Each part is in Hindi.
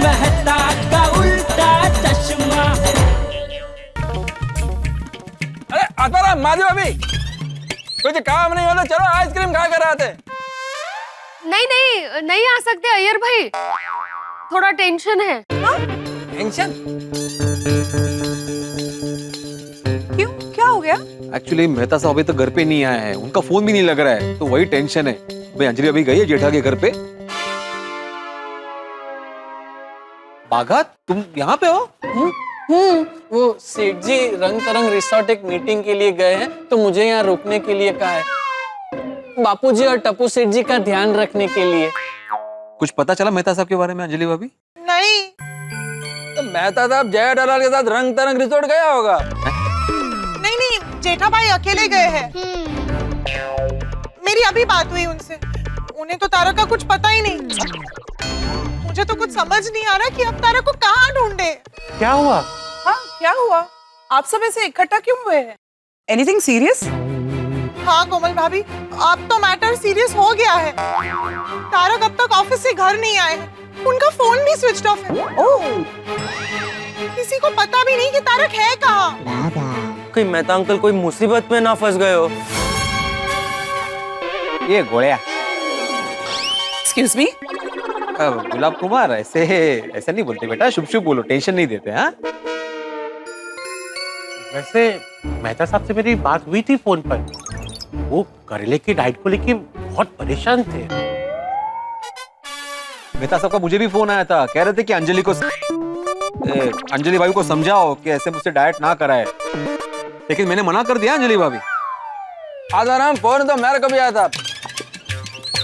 मेहता का उल्टा चश्मा। अरे आता माधवी भाभी, कुछ काम नहीं होता, चलो आइसक्रीम खा कर आते। नहीं नहीं नहीं आ सकते अय्यर भाई, थोड़ा टेंशन है। टेंशन? क्यों, क्या हो गया? एक्चुअली मेहता साहब अभी तक घर पे नहीं आए हैं, उनका फोन भी नहीं लग रहा है, तो वही टेंशन है। भाई अंजलि अभी गई है जेठा के घर पे। बाघा, तुम यहाँ पे हो? वो सेठ जी रंग तरंग रिसोर्ट एक मीटिंग के लिए गए हैं, तो मुझे यहाँ रुकने के लिए कहा है, बापूजी और टप्पू सेठ जी का ध्यान रखने के लिए। कुछ पता चला मेहता साहब के बारे में अंजलि भाभी? नहीं। तो मेहता साहब जया दलाल के साथ रंग तरंग रिसोर्ट गया होगा। नहीं नहीं, जेठा भाई अकेले गए हैं। मेरी अभी बात हुई उनसे, उन्हें तो तारा का कुछ पता ही नहीं। मुझे तो कुछ समझ नहीं आ रहा कि अब तारा को कहाँ ढूंढे। क्या हुआ? हाँ, क्या हुआ? आप सब ऐसे इकट्ठा क्यों हुए हैं? Anything serious? हाँ कोमल भाभी, अब तो मैटर सीरियस हो गया है। तारक अब तक ऑफिस से घर नहीं आए हैं, उनका फोन भी स्विच ऑफ है। ओह, किसी को पता भी नहीं कि तारक है कहाँ। कहीं मेहता अंकल कोई मुसीबत में ना फंस गए हो। ये गोलिया। Excuse me? गुलाब कुमार, ऐसे नहीं बोलते बेटा, शुभ शुभ बोलो, टेंशन नहीं देते। हाँ, वैसे मेहता साहब से मेरी बात हुई थी फोन पर, वो करेले की डाइट को लेके बहुत परेशान थे। मेहता साहब का मुझे भी फोन आया था, कह रहे थे कि अंजलि भाभी को समझाओ कि ऐसे मुझसे डाइट ना कराए, लेकिन मैंने मना कर दिया। अंजलि भाभी आसाराम फोन तो मेरे को भी आया था,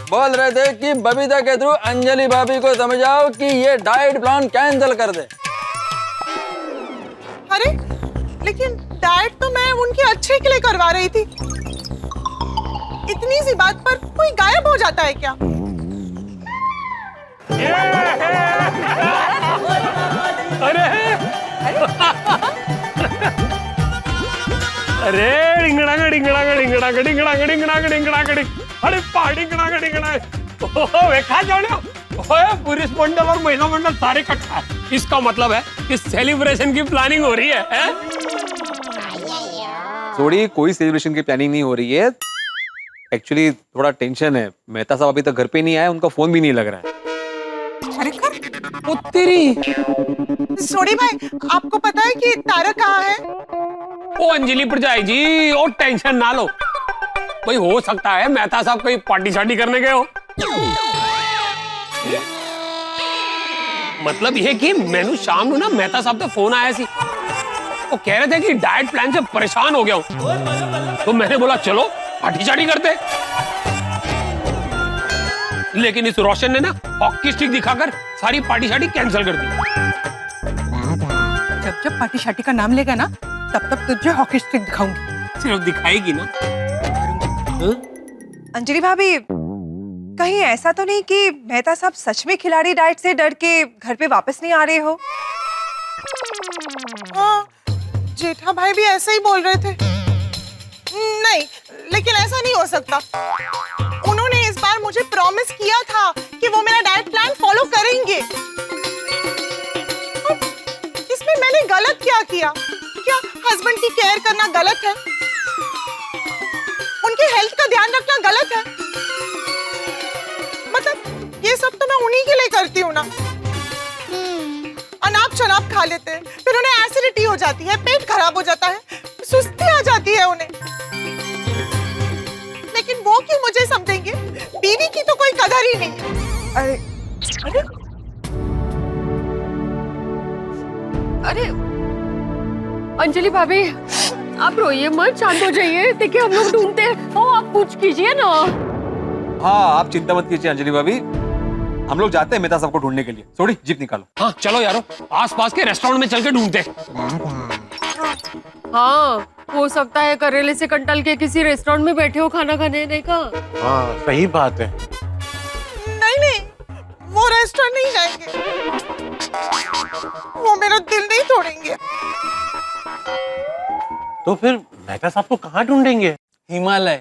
बोल रहे थे कि बबीता के थ्रू अंजलि भाभी को समझाओ कि ये डाइट प्लान कैंसिल कर दे। अरे लेकिन डाइट तो मैं उनके अच्छे के लिए करवा रही थी, इतनी सी बात पर कोई गायब हो जाता है क्या? अरे डिंगड़ांग डिंगड़ांग डिंगड़ांग डिंगड़ांग डिंगड़ांग डिंगड़ांग डिंग, अरे पार्टी डिंगड़ांग डिंगड़ांग। ओहो वेखा जाने, ओए पुरुष मंडल और महिला मंडल सारे इकट्ठा है। इसका मतलब है कि सेलिब्रेशन की प्लानिंग हो रही है। थोड़ी कोई सेलिब्रेशन की प्लानिंग नहीं हो रही है, एक्चुअली थोड़ा टेंशन है। मेहता साहब अभी तक घर पे नहीं आए, उनका फोन भी नहीं लग रहा है। अरे सोडी भाई, आपको पता है कि तारक कहाँ है? ओ अंजलि परजाई जी, ओ टेंशन ना लो, भाई हो सकता है मेहता साहब कोई पार्टी शार्टी करने गए हो। मतलब ये कि मैंने शाम को ना मेहता साहब का फोन आया सी, वो कह रहे थे कि डाइट प्लान से परेशान हो गया हूं, तो मैंने बोला चलो पार्टी शार्टी करते। लेकिन इस रोशन ने ना हॉकी स्टिक दिखाकर सारी पार्टी शार्टी कैंसिल कर दी। जब जब पार्टी शार्टी का नाम लेगा ना, तब तब तुझे हॉकी स्टिक दिखाऊंगी। सिर्फ दिखाएगी ना। अंजलि भाभी, कहीं ऐसा तो नहीं कि मेहता साहब सच में खिलाड़ी डाइट से डर के घर पे वापस नहीं आ रहे हो? हाँ, जेठा भाई भी ऐसे ही बोल रहे थे। नहीं, लेकिन ऐसा नहीं हो सकता। उन्होंने इस बार मुझे प्रॉमिस किया था कि वो मेरा डाइट प्लान फॉलो करेंगे। इसमें मैंने गलत क्या किया? क्या हस्बैंड की केयर करना गलत है? उनके हेल्थ का ध्यान रखना गलत है? मतलब ये सब तो मैं उन्हीं के लिए करती हूँ ना। अनाप शनाप खा लेते हैं, फिर उन्हें एसिडिटी हो जाती है, पेट खराब हो जाता है, सुस्ती आ जाती है उन्हें। लेकिन वो क्यों मुझे समझेंगे? बीवी की तो कोई कदर ही नहीं है। अरे अरे अंजलि भाभी, आप रोइए मत, शांत हो जाइए। देखिए हम लोग ढूंढते हैं। ओ आप कुछ कीजिए ना। हाँ, आप चिंता मत कीजिए अंजलि भाभी, हम लोग जाते हैं मेहता साहब को ढूंढने के लिए। थोड़ी जीप निकालो। हाँ चलो यारो, आसपास के रेस्टोरेंट में चल के ढूंढते। हाँ, हो सकता है करेले से कंटल के किसी रेस्टोरेंट में बैठे हो खाना खाने। देखा? हाँ सही बात है। नहीं नहीं, वो रेस्टोरेंट नहीं जाएंगे, वो मेरा दिल नहीं तोड़ेंगे। तो फिर मेहता साहब को कहाँ ढूंढेंगे? हिमालय।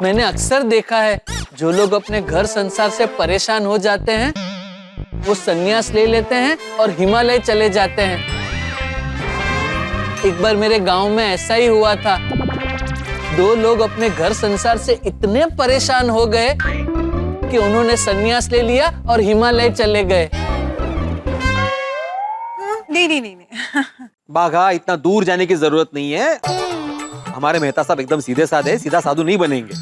मैंने अक्सर देखा है, जो लोग अपने घर संसार से परेशान हो जाते हैं, वो संन्यास ले लेते हैं और हिमालय चले जाते हैं। एक बार मेरे गांव में ऐसा ही हुआ था। 2 लोग अपने घर संसार से इतने परेशान हो गए कि उन्होंने संन्यास ले लिया और हिमालय चले गए। नहीं। बाघा, इतना दूर जाने की जरूरत नहीं है। हमारे मेहता साहब एकदम सीधे साधे, सीधा साधु नहीं बनेंगे।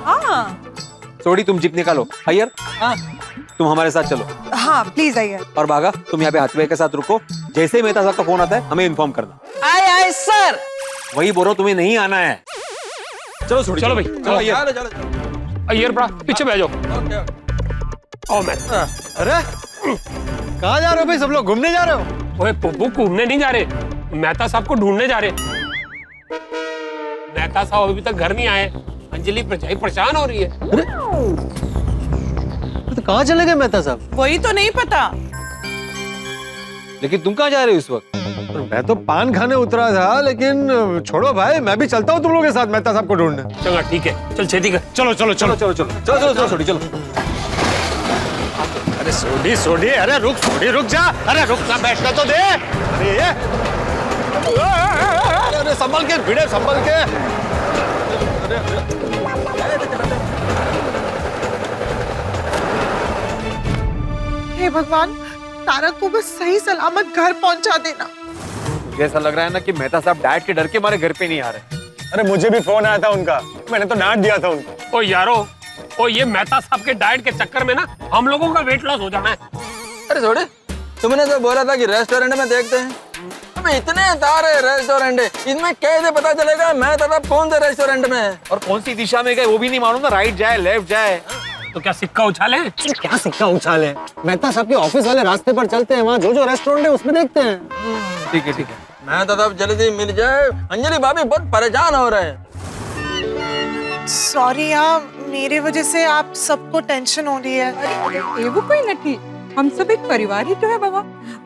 हाँ सोडी, तुम जीप निकालो। अय्यर, तुम हमारे साथ चलो। हाँ प्लीज आइए। और बाघा, तुम यहाँ पे हाथवे के साथ रुको। जैसे ही मेहता साहब का फोन आता है हमें इन्फॉर्म करना। आए सर। वही बोल रहा हूं, तुम्हें नहीं आना है। चलो सोडी, चलो भाई, चलो अय्यर। चलो अय्यर बड़ा पीछे बैठ जाओ। ओके आओ मैं। अरे कहाँ जा रहे हो भाई? सब लोग घूमने जा रहे हो? ओए पुप्पू, घूमने नहीं जा रहे, मेहता साहब को ढूंढने जा रहे। मेहता साहब अभी तक घर नहीं आए। अंजलि परेशान हो रही है। तो कहाँ चले गए मेहता साहब? वही तो नहीं पता। लेकिन तुम कहाँ जा रहे हो इस वक्त? मैं तो पान खाने उतरा था, लेकिन छोड़ो भाई, मैं भी चलता हूँ तुम लोगों के साथ मेहता साहब को ढूंढने। चलो ठीक है, चल छेती कर। चलो चलो चलो चलो चलो चलो चलो चलो सोडी, चलो। अरे सोडी सोडी, अरे रुक सोडी, रुक जा। अरे रुक ना, बैठना तो दे। अरे संभल के भिड़े, संभल के। हे भगवान, तारक को बस सही सलामत घर पहुंचा देना। मुझे ऐसा लग रहा है ना कि मेहता साहब डैड के डर के मारे घर पे नहीं आ रहे। अरे मुझे भी फोन आया था उनका, मैंने तो डांट दिया था उनको। ओ यारो, ओ ये मेहता साहब के डाइट के चक्कर में ना हम लोगों का वेट लॉस हो जाना है। अरे छोड़े, तुमने तो बोला था कि रेस्टोरेंट में देखते हैं। अबे इतने सारे रेस्टोरेंट है, इनमें कैसे पता चलेगा मैं तब कौन से रेस्टोरेंट में है? और कौन सी दिशा में गए वो भी नहीं मालूम ना, राइट जाए लेफ्ट जाए। तो क्या सिक्का उछाले? क्या सिक्का उछाले? मेहता साहब के ऑफिस वाले रास्ते पर चलते हैं, वहाँ जो जो रेस्टोरेंट है उसमें देखते हैं। ठीक है ठीक है। मैं तो तब जल्दी मिल जाए। अंजलि भाभी बहुत परेशान हो रहे हैं। सॉरी यार, मेरे वजह से आप सबको टेंशन हो रही है। ये वो कोई नहीं, हम सब एक परिवार ही तो है बाबा।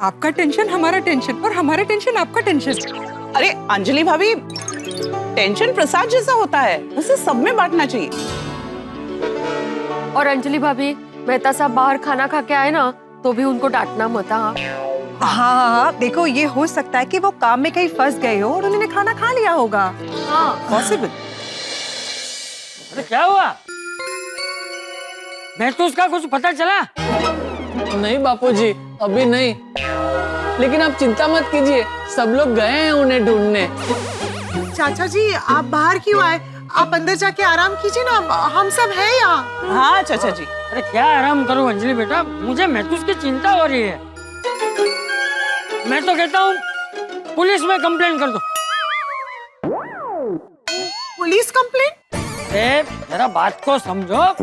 आपका टेंशन हमारा टेंशन और हमारा टेंशन आपका टेंशन। अरे अंजलि भाभी, टेंशन प्रसाद जैसा होता है, उसे सब में बांटना चाहिए। और अंजलि भाभी, मेहता साहब बाहर खाना खा के आए ना तो भी उनको डांटना मत। हाँ, देखो ये हो सकता है कि वो काम में कहीं फंस गए हो और उन्होंने खाना खा लिया होगा। हाँ पॉसिबल। अरे क्या हुआ? मैं तो उसका कुछ पता चला? नहीं बापूजी, अभी नहीं। लेकिन आप चिंता मत कीजिए, सब लोग गए हैं उन्हें ढूंढने। चाचा जी, आप बाहर क्यों आए? आप अंदर जाके आराम कीजिए ना, हम सब हैं यहाँ। हाँ चाचा जी। अरे क्या आराम करूं अंजलि बेटा, मुझे महसूस की चिंता हो रही है। मैं तो कहता हूँ पुलिस में कंप्लेन कर दो। Police complain? जरा बात को समझो।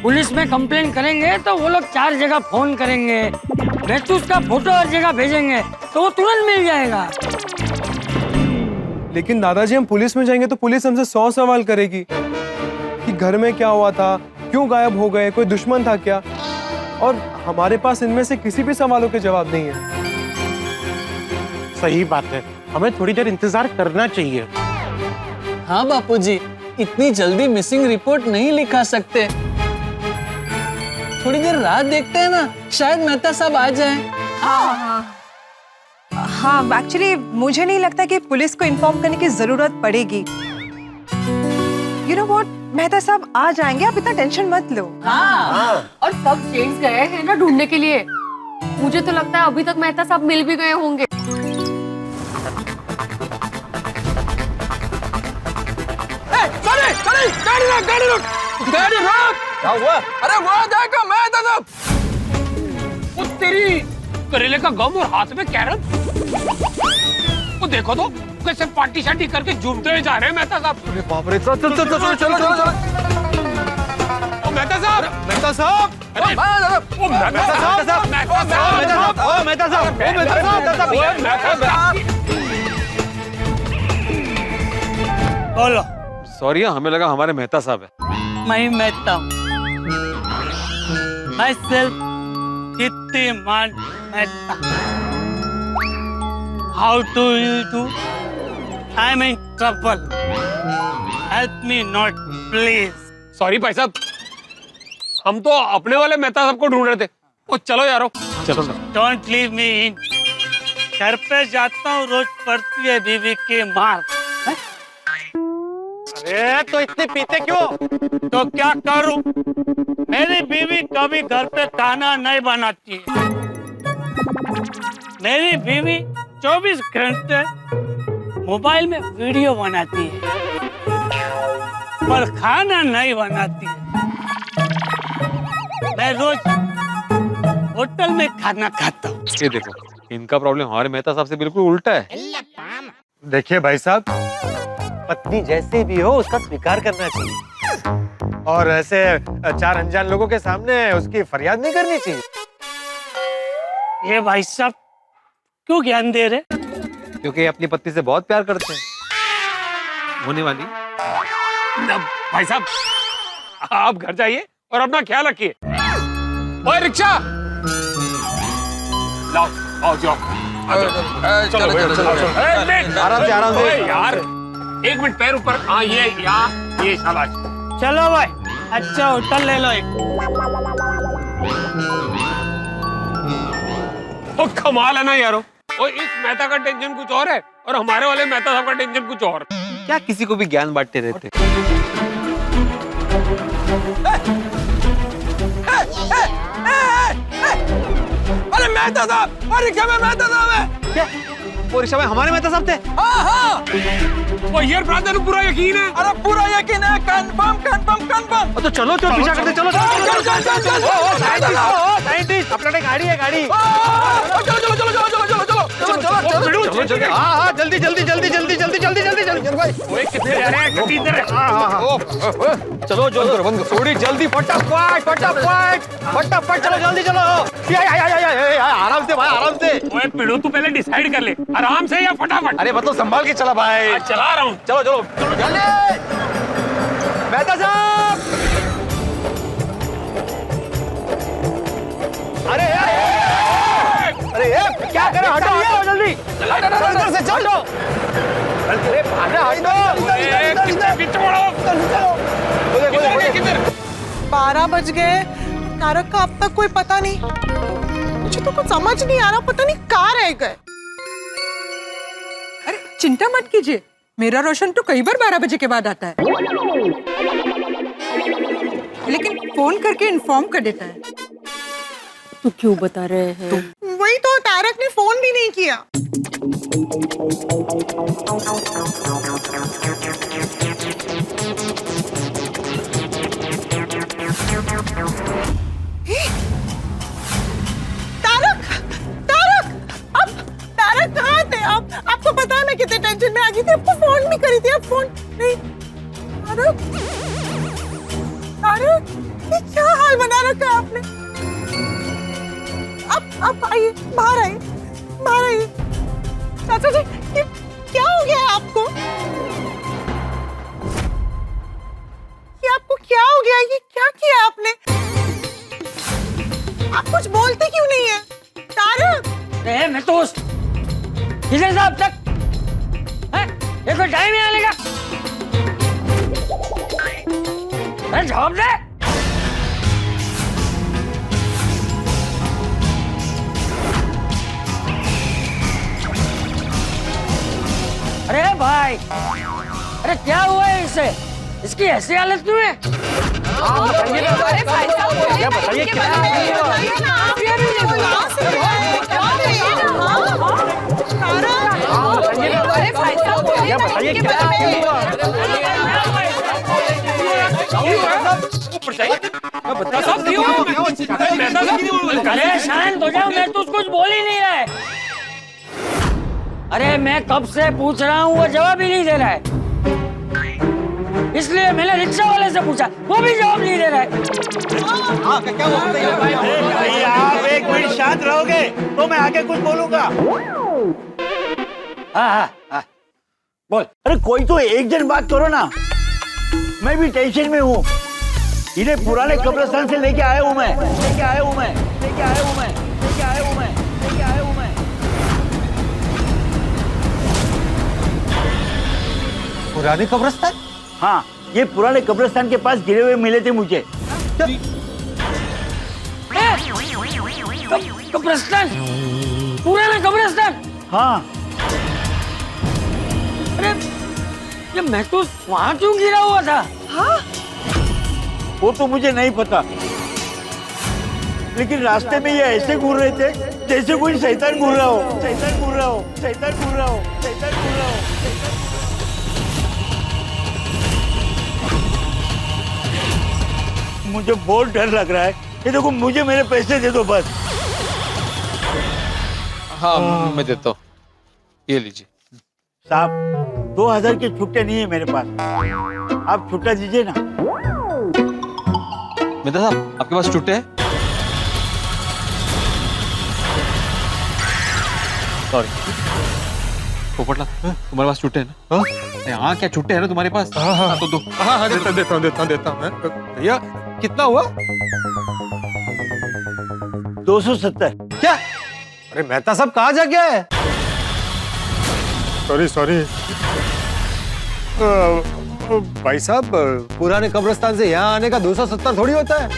पुलिस में कंप्लेन करेंगे तो वो लोग 4 जगह फोन करेंगे, महसूस का फोटो हर जगह भेजेंगे तो वो तुरंत मिल जाएगा। लेकिन दादाजी, हम पुलिस में जाएंगे तो पुलिस हमसे 100 सवाल करेगी कि घर में क्या हुआ था, क्यों गायब हो गए, कोई दुश्मन था क्या? और हमारे पास इनमें से किसी भी सवालों के जवाब नहीं है। सही बात है, हमें थोड़ी देर इंतजार करना चाहिए। हाँ बापूजी, इतनी जल्दी मिसिंग रिपोर्ट नहीं लिखा सकते। थोड़ी देर रात देखते हैं ना, शायद मेहता साहब आ जाएं। हाँ, एक्चुअली मुझे नहीं लगता कि पुलिस को इन्फॉर्म करने की जरूरत पड़ेगी। यू नो व्हाट, मेहता साहब आ जाएंगे, आप इतना टेंशन मत लो। हाँ। और सब जेंट्स गए हैं ना ढूंढने के लिए। मुझे तो लगता है अभी तक मेहता साहब मिल भी गए होंगे। गाड़ी रोक। क्या हुआ? अरे वो देखो मेहता साहब। वो तेरी करेले का गम और हाथ में कैरम। वो देखो तो कैसे पार्टी शार्टी करके झूमते हुए जा रहे हैं मेहता साहब। अरे बाप रे, चलो चलो चलो चलो चलो चलो। ओ मेहता साहब, मेहता साहब, अरे ओ मेहता साहब, मेहता साहब, ओ मेहता साहब, मेहता साहब। बोलो। सॉरी, हमें लगा हमारे मेहता साहब है। मैं मेहता हूँ। मैं सिर्फ Kirtiman Mehta. How do you do? I am in trouble. Help me not please. Sorry भाई साहब, हम तो अपने वाले मेहता साहब को ढूंढ रहे थे। ओ चलो यारो, चलो ना। डोंट लीव मी इन। घर पे जाता हूँ, रोज पड़ती है बीवी की मार। अरे तो इतने पीते क्यों? तो क्या करूं? मेरी बीवी कभी घर पे खाना नहीं बनाती है। मेरी बीवी 24 घंटे मोबाइल में वीडियो बनाती है, पर खाना नहीं बनाती है। मैं रोज होटल में खाना खाता हूँ। ये देखो, इनका प्रॉब्लम हमारे मेहता साहब से बिल्कुल उल्टा है। देखिए भाई साहब, पत्नी जैसी भी हो उसका स्वीकार करना चाहिए और ऐसे 4 अनजान लोगों के सामने उसकी फरियाद नहीं करनी चाहिए। ये भाई साहब क्यों ज्ञान दे रहे? क्योंकि अपनी पत्नी से बहुत प्यार करते हैं। होने वाली। भाई साहब आप घर जाइए और अपना ख्याल रखिए। ओए रिक्शा लाओ, आओ जाओ। चलो आराम से, आराम से। ओए यार, 1 मिनट पैर ऊपर। हाँ ये शाबाश। चलो भाई, अच्छा होटल ले लो एक। ओ कमाल है ना यारो। ओ इस मेहता का टेंशन कुछ और है और हमारे वाले मेहता साहब का टेंशन कुछ और। क्या किसी को भी ज्ञान बांटते रहते? अरे मेहता साहब, और रिक्शा में मेहता साहब है। क्या? वो रिक्शा में हमारे मेहता साहब थे? हाँ हाँ। ओ यार ब्रदर को पूरा यकीन है। अरे पूरा यकीन है, कंफर्म कंफर्म कंफर्म। तो चलो चलो पीछा करते, चलो साइंटिस्ट, अपना गाड़ी है, गाड़ी। चलो चलो चलो चलो चलो चलो चलो चलो। हाँ हाँ, जल्दी जल्दी जल्दी जल्दी जल्दी जल्दी जल्दी जल्दी भाई। ओए कितने जा रहे हैं? गड्डी इधर है। चलो जो बंद थोड़ी जल्दी, फटाफट फटाफट फटाफट, चलो जल्दी चलो। आराम से भाई, आराम से। ओए पिड़ो, तू पहले डिसाइड कर ले, आराम से या फटाफट? अरे मतलब संभाल के चला भाई। चला रहा हूँ। चलो चलो जल्दी। मेहता साहब, अरे यार क्या कर रहे हो? हटो जल्दी, इधर से चलो। अरे किधर? 12 बज गए, तारक का अब तक कोई पता नहीं। मुझे तो कुछ समझ नहीं आ रहा, पता नहीं कहाँ रह गए। अरे चिंता मत कीजिए, मेरा रोशन तो कई बार 12 बजे के बाद आता है, लेकिन फोन करके इन्फॉर्म कर देता है। तो क्यों बता रहे हैं? वही तो, तारक ने फोन भी नहीं किया। तारक, तारक, अब तारक कहाँ थे आप? आपको पता है मैं कितने टेंशन में आ गई थी, आपको फोन भी करी थी, आप फोन नहीं। तारक, तारक, ये क्या हाल बना रखा है आपने? अब आइए, बाहर आइए, बाहर आइए। चाचा जी, ये क्या हो गया है आपको? ये आपको क्या हो गया? ये क्या किया आपने? आप कुछ बोलते क्यों नहीं है? तारक, मैं तो किधर था अब तक? हैं? ये कोई टाइम ही आने का? अरे जवाब दे। अरे भाई, अरे क्या हुआ है इसे? इसकी ऐसी हालत क्यों है? अरे भाई साहब, बताइए क्या है? आप ये भी कहाँ से आए? क्या है? अरे भाई साहब, बताइए क्या अरे शांत हो जाओ, मैं तो कुछ बोल ही नहीं रहा है। अरे मैं कब से पूछ रहा हूँ, वो जवाब ही नहीं दे रहा है। इसलिए मैंने रिक्शा वाले से पूछा, वो भी जवाब नहीं दे रहा है। भाई आप 1 मिनट शांत रहोगे तो मैं आगे कुछ बोलूंगा। हाँ, बोल। अरे कोई तो एक जन बात करो ना, मैं भी टेंशन में हूँ। इन्हें पुराने कब्रिस्तान से लेके आया हूँ मैं। पुराने कब्रिस्तान? हाँ, ये पुराने कब्रिस्तान के पास गिरे हुए मिले थे मुझे। कब्रिस्तान, पुराना कब्रिस्तान। हाँ, अरे ये मैं तो वहां क्यों गिरा हुआ था? वो तो मुझे नहीं पता, लेकिन रास्ते में ये ऐसे घूर रहे थे जैसे कोई शैतान घूर रहा हो, शैतान घूर रहा हो, शैतान घूर रहा हो, शैतान घूर रहा हो। मुझे बहुत डर लग रहा है। ये देखो, मुझे मेरे पैसे दे दो बस। हाँ मैं देता हूँ, ये लीजिए। साहब 2000 के छुट्टे नहीं है मेरे पास, आप छुट्टा दीजिए ना। मेहता साहब आपके पास छुट्टे हैं? सॉरी पोपटला, तुम्हारे पास छुट्टे है ना? हाँ क्या छुट्टे है ना तुम्हारे पास? हाँ तो दो। हाँ देता हूँ भैया। कितना हुआ? 270। क्या? अरे मेहता साहब कहाँ जा गया है? सॉरी भाई साहब, पुराने कब्रिस्तान से यहाँ आने का 270 थोड़ी होता है।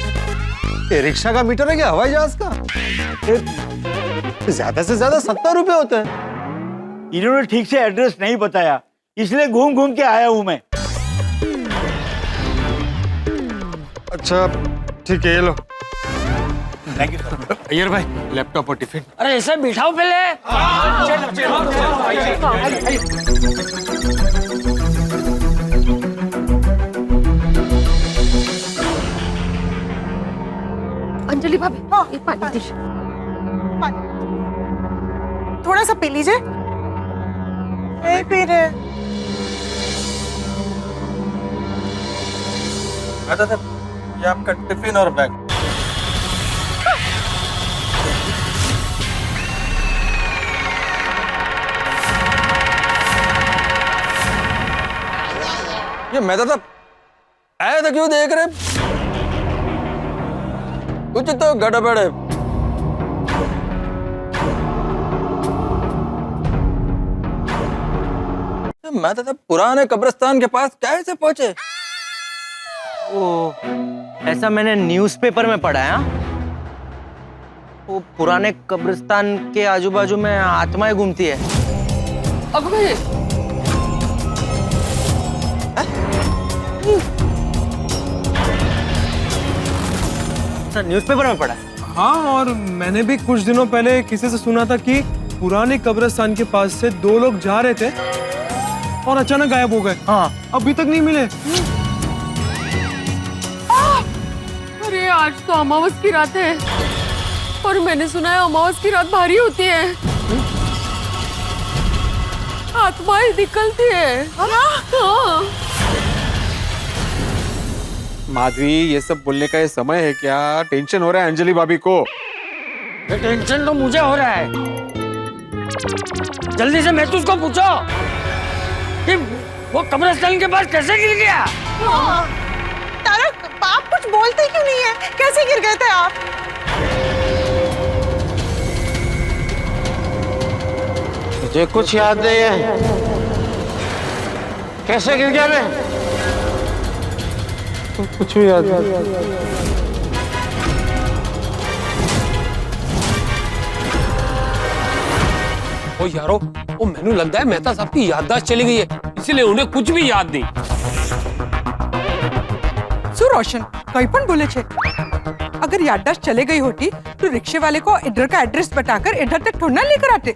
ये रिक्शा का मीटर है क्या हवाई जहाज का? ज्यादा से ज्यादा 70 रुपए होते हैं। इन्होंने ठीक से एड्रेस नहीं बताया, इसलिए घूम घूम के आया हूँ मैं। अच्छा ठीक है, ये लो। Thank you sir. अय्यर भाई लैपटॉप और टिफिन। अरे ऐसे बिठाओ पहले। अंजलि भाभी, एक पानी दीजिए। थोड़ा सा पी लीजिए। नहीं पी रहे। ये आपका टिफिन और बैग। ये मेहता साहब आए तो क्यों देख रहे? कुछ तो गड़बड़ है। मेहता साहब पुराने कब्रिस्तान के पास कैसे पहुंचे? ऐसा मैंने न्यूज़पेपर में पढ़ा है। वो पुराने कब्रिस्तान के आजू बाजू में आत्माएं घूमती है। अब भाई सर न्यूज़पेपर में पढ़ा है। हाँ, और मैंने भी कुछ दिनों पहले किसी से सुना था कि पुराने कब्रिस्तान के पास से 2 लोग जा रहे थे और अचानक गायब हो गए। हाँ, अभी तक नहीं मिले। अरे आज तो अमावस की रात है और मैंने सुना है अमावस की रात भारी होती है, आत्माएं निकलती है। हाँ। माधवी ये सब बोलने का ये समय है क्या? टेंशन हो रहा है अंजलि भाभी को। ये टेंशन तो मुझे हो रहा है। जल्दी से महतूस को पूछो कि वो कब्रिस्तान के पास कैसे गिर गया। तारक, आप कुछ बोलते क्यों नहीं है? कैसे गिर गए थे आप? मुझे कुछ याद नहीं है। कैसे गिर गया मैं? कुछ भी याद नहीं। ओ यारो, ओ मैनू लगता है मेहता साहब की याददाश्त चली गई है, इसीलिए उन्हें कुछ भी याद नहीं। શું રોશન કઈ પણ બોલે છે? अगर याददाश्त चले गई होती तो रिक्शे वाले को इधर का एड्रेस बताकर इधर तक थोड़ा लेकर आते।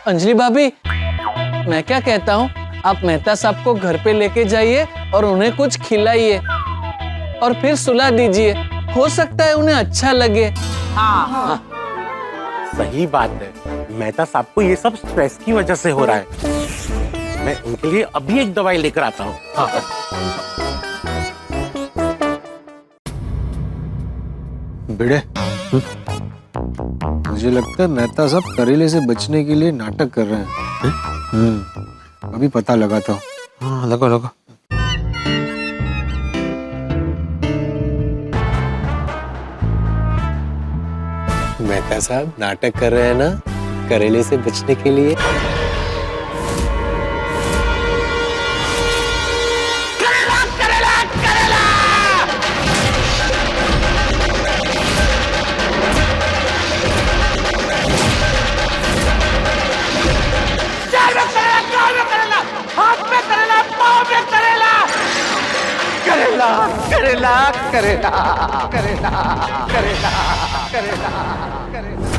अंजलि भाभी, मैं क्या कहता हूँ, आप मेहता साहब को घर पे लेके जाइए और उन्हें कुछ खिलाइए और फिर सुला दीजिए। हो सकता है उन्हें अच्छा लगे। हाँ। सही बात है, मेहता साहब को ये सब स्ट्रेस की वजह से हो रहा है। मैं उनके लिए अभी एक दवाई लेकर आता हूँ। बिड़े, मुझे लगता है मेहता साहब करेले से बचने के लिए नाटक कर रहे हैं। अभी पता लगाता हूँ। हाँ लगा लगा। मेहता साहब नाटक कर रहे हैं ना करेले से बचने के लिए। करेला करेला करेला करेला करेला करेला।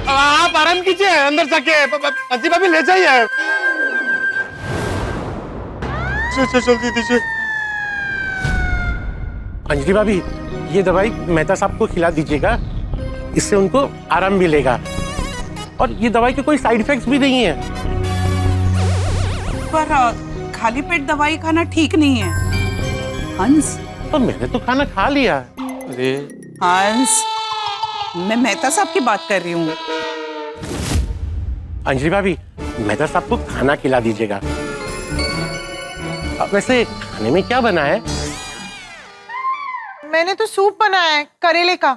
आप आराम कीजिए, अंदर जाके अजी भाभी ले जाइए। जल्दी दीजिए। अंजलि भाभी, ये दवाई मेहता साहब को खिला दीजिएगा, इससे उनको आराम मिलेगा। और ये दवाई के कोई साइड इफेक्ट्स भी नहीं है। पर खाली पेट दवाई खाना ठीक नहीं है हंस। तो मैंने तो खाना खा लिया। अरे हंस, मैं मेहता साहब की बात कर रही हूँ। अंजलि भाभी, मेहता साहब को खाना खिला दीजिएगा। वैसे खाने में क्या बना है? मैंने तो सूप बनाया है, करेले का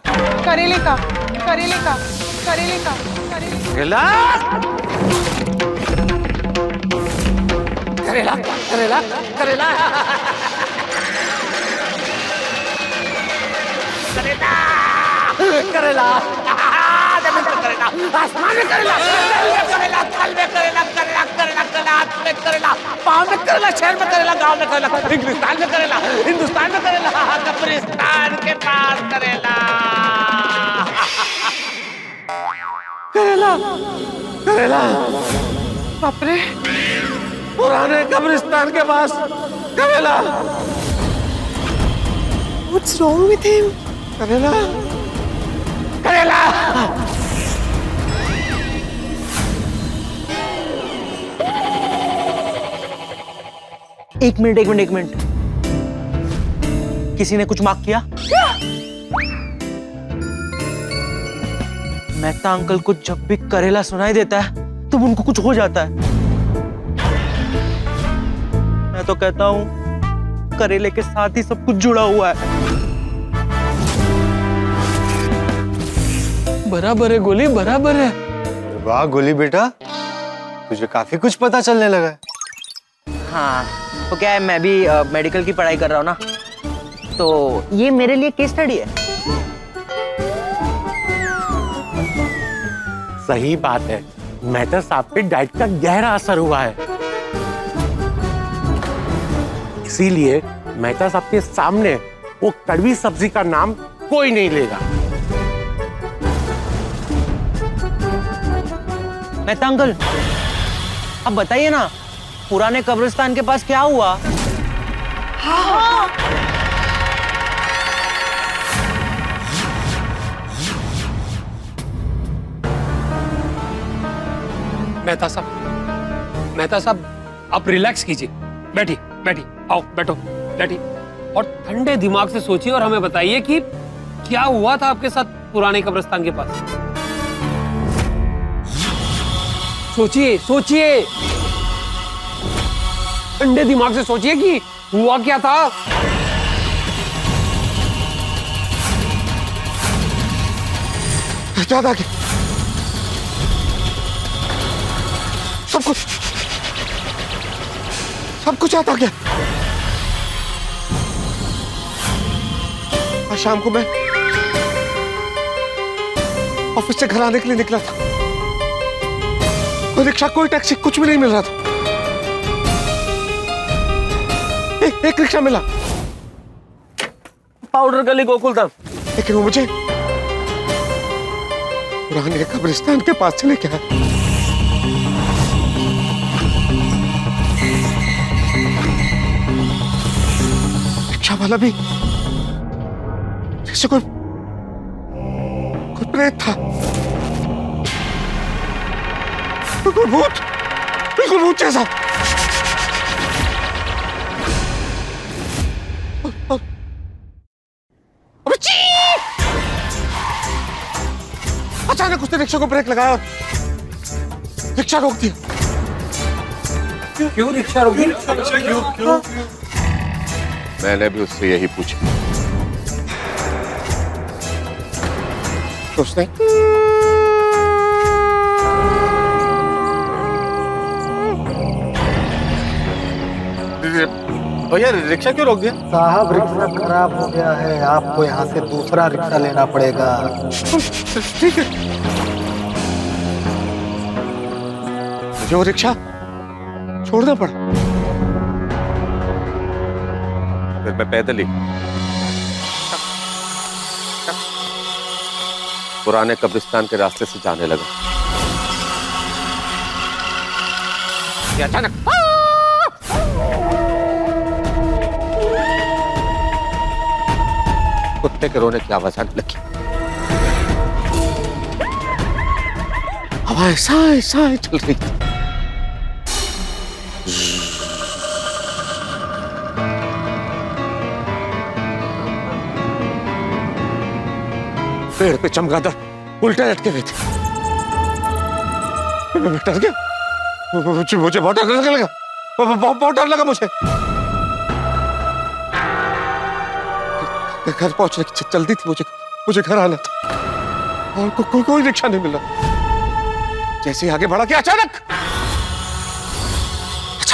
करेले का करेले का करेले का करेला करेला करेला करेला करेला करेला आसमान में करेला, करेला थल में करेला, करेला करेला करेला हाथ में करेला, पाँव में करेला, शहर में करेला, गांव में करेला, इंग्लिस्तान में करेला, हिंदुस्तान में करेला, कब्रिस्तान के पास करेला। करेला करेला बाप रे, पुराने कब्रिस्तान के पास करेला। What's wrong with him? करेला करेला। एक मिनट। किसी ने कुछ मार्क किया? मेहता अंकल को जब भी करेला सुनाई देता है तो उनको कुछ हो जाता है। मैं तो कहता हूँ करेले के साथ ही सब कुछ जुड़ा हुआ है। बराबर है गोली, बराबर है। वाह गोली बेटा, तुझे काफी कुछ पता चलने लगा है। हाँ, तो क्या है, मैं भी मेडिकल की पढ़ाई कर रहा हूँ ना, तो ये मेरे लिए केस स्टडी है। सही बात है, मेहता साहब पे डाइट का गहरा असर हुआ है। इसीलिए मेहता साहब के सामने वो कड़वी सब्जी का नाम कोई नहीं लेगा। मेहता अंकल, अब बताइए ना, पुराने कब्रिस्तान के पास क्या हुआ? हाँ। मेहता साहब आप रिलैक्स कीजिए, बैठी आओ बैठो, बैठी और ठंडे दिमाग से सोचिए और हमें बताइए कि क्या हुआ था आपके साथ पुराने कब्रिस्तान के पास। सोचिए ठंडे दिमाग से सोचिए कि हुआ क्या था। याद आ गया सब कुछ याद आ गया। आज शाम को मैं ऑफिस से घर आने के लिए निकला था, कोई रिक्शा, कोई टैक्सी, कुछ भी नहीं मिल रहा था। एक रिक्शा मिला, पाउडर गली गोकुलधाम, लेकिन वो मुझे पुराने कब्रिस्तान के पास चले गया। रिक्शा वाला भी जैसे कोई प्रेत था, बिल्कुल भूत जैसा। अचानक उसने रिक्शा को ब्रेक लगाया, रिक्शा रोक दिया। क्यों रिक्शा रोक दिया? क्यों? मैंने भी उससे यही पूछा। तो उसने भैया रिक्शा क्यों रोक दिया? साहब रिक्शा खराब हो गया है, आपको यहाँ से दूसरा रिक्शा लेना पड़ेगा। ठीक है मुझे वो रिक्शा छोड़ना पड़ा। फिर मैं पैदल ही पुराने कब्रिस्तान के रास्ते से जाने लगा कि अचानक कुत्ते के रोने की आवाज आने लगी। हवाएं साए साए चल रही थी। पेड़ पे चमगादड़ उल्टे लटके हुए थे। मैं डर गया। मुझे बहुत डर लगा। बहुत डर लगा मुझे। घर पहुंचने की जल्दी थी मुझे घर आना था और कोई रिक्शा नहीं मिला। जैसे ही आगे बढ़ा कि अचानक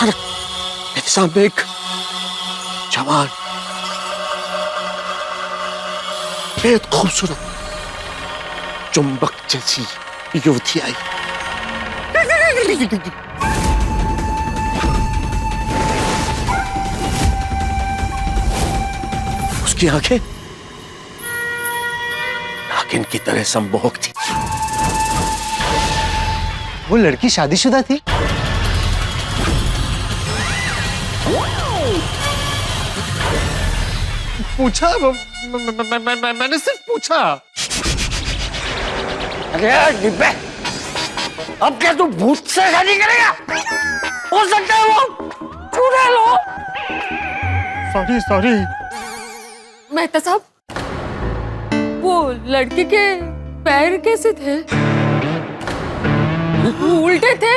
मेरे सामने एक जवान बेहद खूबसूरत चुंबक जैसी युवती आई। उसकी आंखें नागिन की तरह सम्मोहक थी। वो लड़की शादीशुदा थी? पूछा मैंने सिर्फ पूछा। अरे डिब्बे, अब क्या तू भूत से शादी करेगा? हो सकता है वो चुड़ैल हो। सॉरी। मेहता साहब, वो लड़के के पैर कैसे थे? उल्टे थे?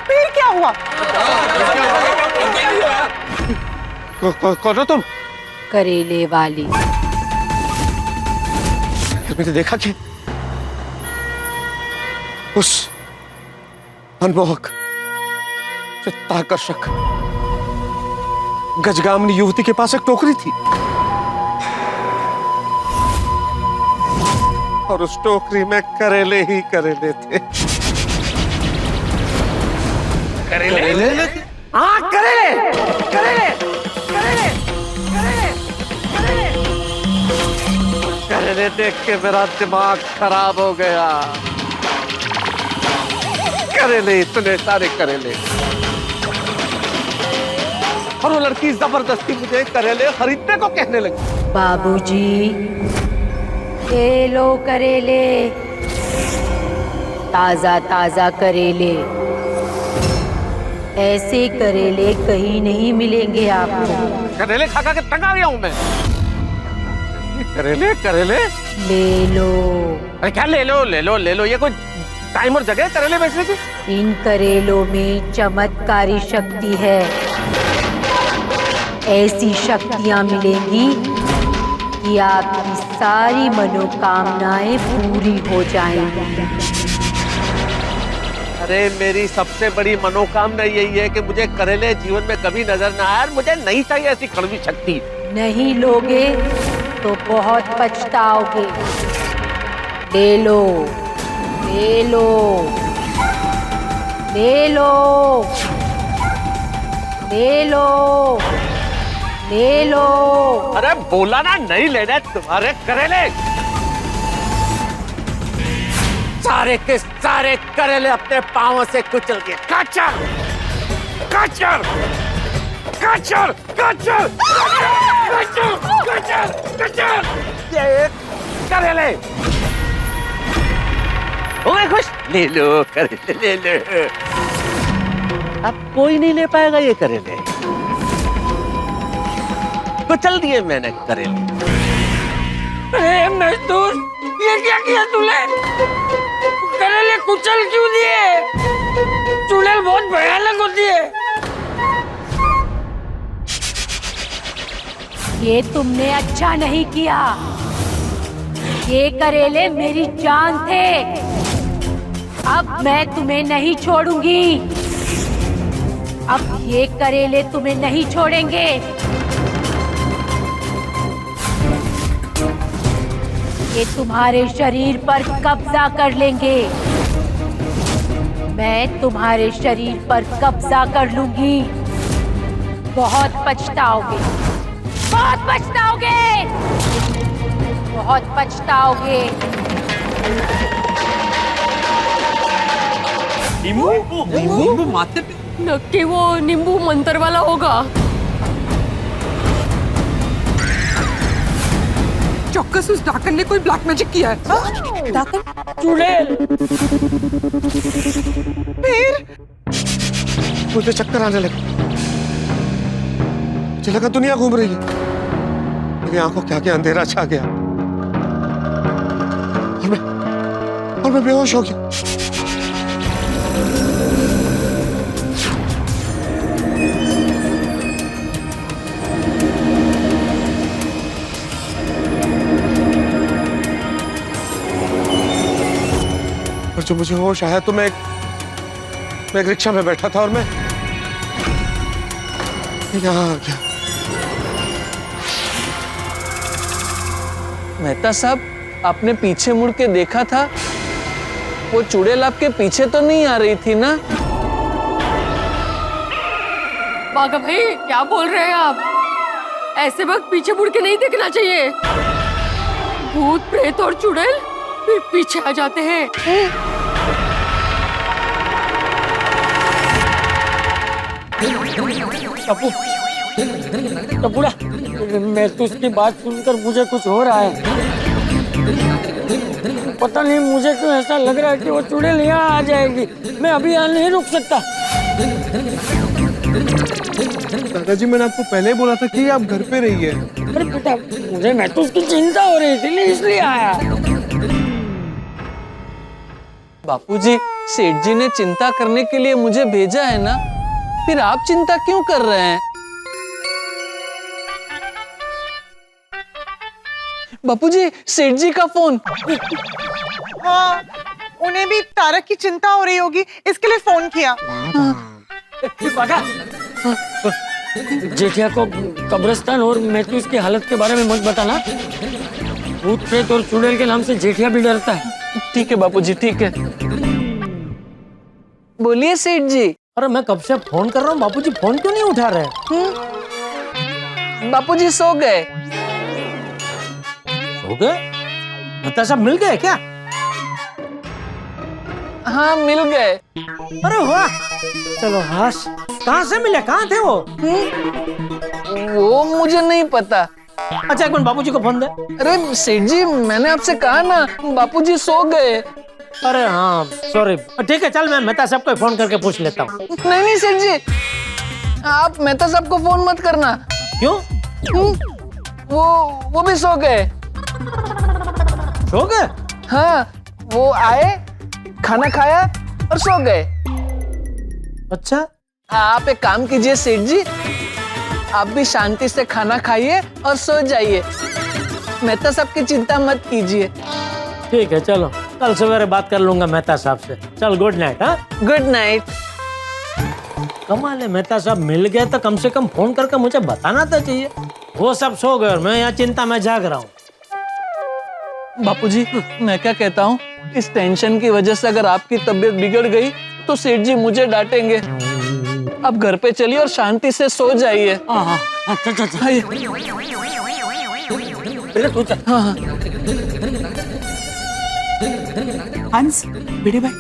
फिर क्या हुआ? कौन हो तुम? करेले वाली। मैंने देखा कि उस मनमोहक चित्ताकर्षक गजगामिनी युवती के पास एक टोकरी थी और उस टोकरी में करेले ही करेले थे। करेले? हाँ, करेले। करेले देख के मेरा दिमाग खराब हो गया। करेले, इतने सारे करेले। और वो लड़की जबरदस्ती मुझे करेले खरीदने को कहने लगी। बाबूजी, ये लो करेले, ताजा ताजा करेले। ऐसे करेले कहीं नहीं मिलेंगे आपको। करेले खा के तंग आ गया हूं मैं। करेले ले लो। अरे क्या ले लो? ये कोई टाइम और जगह है करेले बेचने की? इन करेलों में चमत्कारी शक्ति है। ऐसी शक्तियां मिलेंगी कि आपकी सारी मनोकामनाएं पूरी हो जाएंगी। अरे मेरी सबसे बड़ी मनोकामना यही है कि मुझे करेले जीवन में कभी नजर ना आए। मुझे नहीं चाहिए ऐसी कड़वी शक्ति। नहीं लोगे तो बहुत पछताओगे। ले लो। अरे बोला ना नहीं लेना तुम्हारे करेले। सारे के सारे करेले अपने पांवों से कुचल गए। कचर। ये करेले हो गए खुश? ले लो करेले, ले लो। अब कोई नहीं ले पाएगा ये करेले। कुचल दिए मैंने करेले। अरे मजदूर, ये क्या किया तूने? करेले कुचल क्यों दिए? चुड़ैल बहुत भयानक होती है। ये तुमने अच्छा नहीं किया। ये करेले मेरी जान थे। अब मैं तुम्हें नहीं छोड़ूंगी। अब ये करेले तुम्हें नहीं छोड़ेंगे। ये तुम्हारे शरीर पर कब्जा कर लेंगे। मैं तुम्हारे शरीर पर कब्जा कर लूंगी। बहुत पछताओगे, बहुत पछताओगे, बहुत पछताओगे। नींबू माथे पे? नक्की वो नींबू मंत्र वाला होगा। चौक्कस उस डाकन ने कोई ब्लैक मैजिक किया है। डाकन? चुड़ैल। फिर मुझे चक्कर आने लगे, मुझे लगा दुनिया घूम रही है, मेरी आंखों के आगे अंधेरा छा गया और मैं बेहोश हो गया। और जब मुझे होश आया तो मैं एक रिक्शा में बैठा था और मैं यहाँ आ गया। मेहता साहब, आपने पीछे मुड़ के देखा था? वो चुड़ैल आपके पीछे तो नहीं आ रही थी ना? बाघा भाई, क्या बोल रहे हैं आप? ऐसे वक्त पीछे मुड़ के नहीं देखना चाहिए। भूत, प्रेत और चुड़ैल फिर पीछे आ जाते हैं। टपुड़ा, मैं तो उसकी बात सुनकर मुझे कुछ हो रहा है। पता नहीं मुझे क्यों ऐसा लग रहा है कि वो चुड़ैल यहाँ आ जाएगी। मैं अभी यहाँ नहीं रुक सकता। दादाजी, मैंने आपको पहले ही बोला था कि आप घर पे रहिए। अरे बेटा, मुझे मैं तो उसकी चिंता हो रही थी, इसलिए आया। बापूजी, सेठ जी ने चिंता करने के लिए मुझे भेजा है ना, फिर आप चिंता क्यों कर रहे हैं? बापूजी, सेठ जी का फोन। हाँ, उन्हें भी तारक की चिंता हो रही होगी, इसके लिए फोन किया। जेठिया को कब्रिस्तान और मैथ्यूस की हालत के बारे में मत बताना। भूत, प्रेत और चुड़ैल के नाम से जेठिया भी डरता है। ठीक है बापूजी, ठीक है। बोलिए सेठ जी। अरे मैं कब से फोन कर रहा हूँ, बापूजी फोन क्यों नहीं उठा रहे? बापूजी सो गए। सो गए? मेहता साहब मिल गए क्या? हाँ, मिल गए। अरे वाह, चलो हाश। कहाँ से मिले, कहाँ थे वो? वो मुझे नहीं पता। अच्छा, एक मिनट, बापूजी को फोन दे। अरे सेठ जी, मैंने आपसे कहा ना, बापूजी सो गए। अरे हाँ, सॉरी। ठीक है, चल मैं मेहता साहब को फोन करके पूछ लेता हूँ। नहीं नहीं सेठ जी, आप मेहता साहब को फोन मत करना। क्यों? वो भी सो गए। सो गए? हाँ, वो आए, खाना खाया और सो गए। अच्छा, आप एक काम कीजिए सेठ जी, आप भी शांति से खाना खाइए और सो जाइए। मेहता साहब की चिंता मत कीजिए। ठीक है, चलो कल सवेरे बात कर लूंगा मेहता साहब से। चल, गुड नाइट। हाँ, गुड नाइट। कमाल है, मेहता साहब मिल गए तो कम से कम फोन करके मुझे बताना तो चाहिए। वो सब सो गए और मैं यहाँ चिंता में जाग रहा हूँ। बापूजी, मैं क्या कहता हूँ, इस टेंशन की वजह से अगर आपकी तबीयत बिगड़ गई तो सेठ जी मुझे डांटेंगे। अब घर पे चलिए और शांति से सो जाइए। हाँ, हंस, बेटे भाई,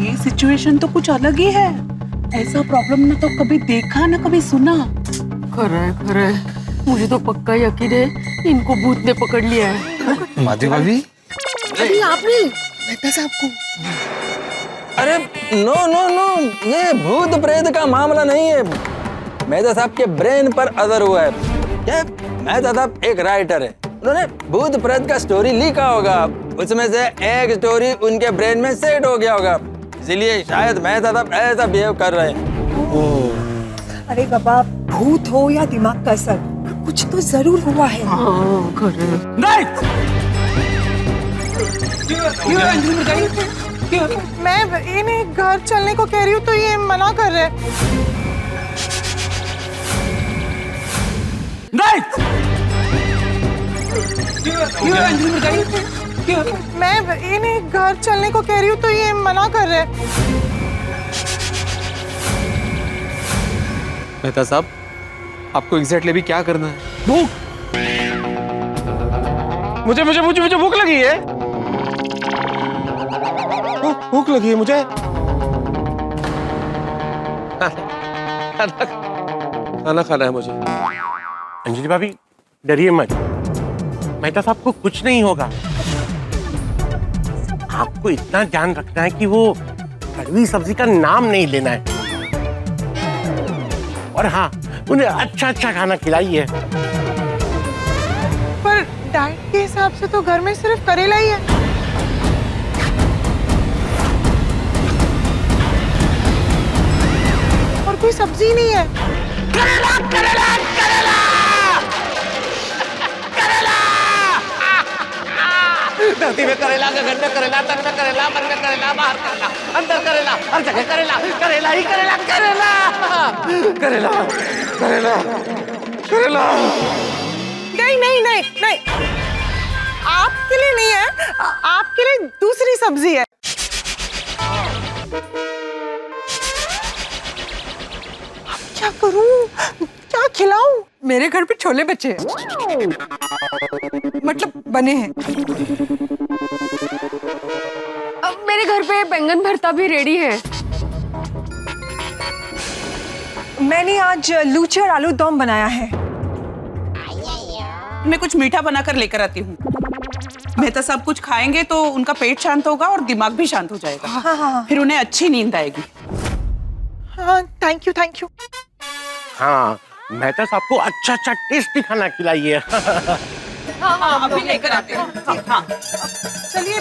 ये सिचुएशन तो कुछ अलग ही है। ऐसा प्रॉब्लम ना तो कभी देखा ना कभी सुना। खरा है, मुझे तो पक्का यकीन है इनको भूत ने पकड़ लिया है। माधवी भाभी, अरे आप नहीं, मेहता साहब को। अरे नो नो नो, ये भूत प्रेत का मामला नहीं है। मेहता साहब के ब्रेन पर असर हुआ है। क्या? मेहता साहब एक राइटर है, उन्होंने भूत प्रेत का स्टोरी लिखा होगा, उसमें से एक स्टोरी उनके ब्रेन में सेट हो गया होगा, इसलिए शायद मेहता साहब ऐसा बिहेव कर रहे हैं। अरे बाबा, भूत हो या दिमाग का असर, कुछ तो जरूर हुआ है। राइट। मैं इन्हें घर चलने को कह रही हूँ तो ये मना कर रहे हैं। नहीं, मैं इन्हें घर चलने को कह रही हूँ तो ये मना कर रहे हैं। मेहता साहब, आपको एग्जैक्टली अभी क्या करना है? भूख मुझे मुझे मुझे मुझे भूख लगी है। भूख लगी है मुझे। खाना खाना है मुझे। अंजलि भाभी डरिए मत, मेहता साहब को कुछ नहीं होगा। आपको इतना ध्यान रखना है कि वो कड़वी सब्जी का नाम नहीं लेना है। और हाँ, उन्हें अच्छा अच्छा खाना खिलाइए। पर डाइट के हिसाब से तो घर में सिर्फ करेला ही है। और कोई सब्जी नहीं है। करेला करेला करेला करेला। धरती में करेला, गगन में करेला, तन में करेला, मन में करेला, बाहर करेला, अंदर करेला, हर जगह करेला, करेला ही करेला, करेला करेला करेला करेला। नहीं नहीं नहीं नहीं, आपके लिए नहीं है, आपके लिए दूसरी सब्जी है। अब क्या करूं, क्या खिलाऊं? मेरे घर पे छोले बचे हैं, मतलब बने हैं। अब मेरे घर पे बैंगन भरता भी रेडी है। मैंने आज लूची और आलू दम बनाया है। मैं कुछ मीठा बनाकर लेकर आती हूँ। मेहता साहब कुछ खाएंगे तो उनका पेट शांत होगा और दिमाग भी शांत हो जाएगा। हाँ। फिर उन्हें अच्छी नींद आएगी। हाँ, थैंक यू थैंक यू। हाँ, मेहता साहब को अच्छा अच्छा टेस्टी खाना खिलाइए। हाँ, अभी लेकर आते हैं। हाँ, चलिए